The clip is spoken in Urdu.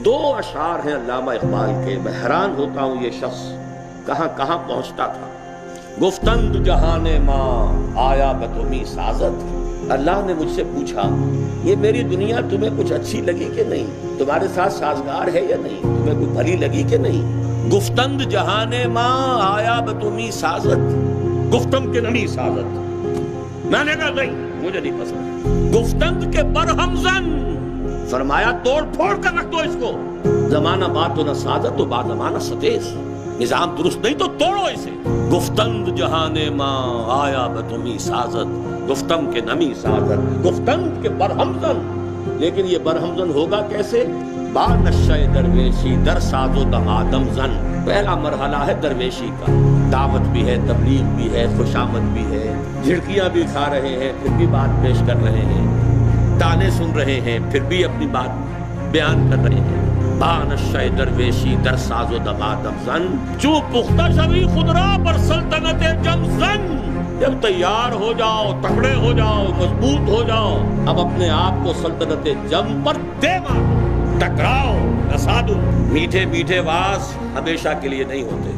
دو اشعار ہیں علامہ اقبال کے، میں حیران ہوتا ہوں یہ شخص کہاں کہاں پہنچتا تھا۔ گفتند جہان ماں آیا بتمی سازت، اللہ نے مجھ سے پوچھا یہ میری دنیا تمہیں کچھ اچھی لگی کہ نہیں، تمہارے ساتھ سازگار ہے یا نہیں، تمہیں کوئی بھلی لگی کہ نہیں۔ گفتند جہان ماں آیا بتمی سازت، گفتم کے نمی سازت، میں نے کہا نہیں مجھے نہیں پسند۔ گفتند کے برہم زن، فرمایا توڑ پھوڑ کر رکھ دو اس کو، زمانہ بات تو نہ سازت تو بعد زمانہ ستیز، نظام درست نہیں تو توڑو اسے۔ گفتند جہان ماں آیا بتمی سازت، گفتم کے نمی سازت، گفتند کے برہمزن، لیکن یہ برہمزن ہوگا کیسے؟ با نشہ درویشی در ساز و دمادم زن، پہلا مرحلہ ہے درویشی کا، دعوت بھی ہے، تبلیغ بھی ہے، خوشامد بھی ہے، جھڑکیاں بھی کھا رہے ہیں پھر بھی بات پیش کر رہے ہیں، تانے سن رہے ہیں پھر بھی اپنی بات بیان کر رہے ہیں۔ با نشہ درویشی در ساز و دمادم زن، چو پختہ شوی خودرا پر سلطنت جم زن، جب تیار ہو جاؤ، تکڑے ہو جاؤ، مضبوط ہو جاؤ، اب اپنے آپ کو سلطنت جم پر دے مارو، ٹکراؤ، نسادو۔ میٹھے میٹھے واز ہمیشہ کے لیے نہیں ہوتے۔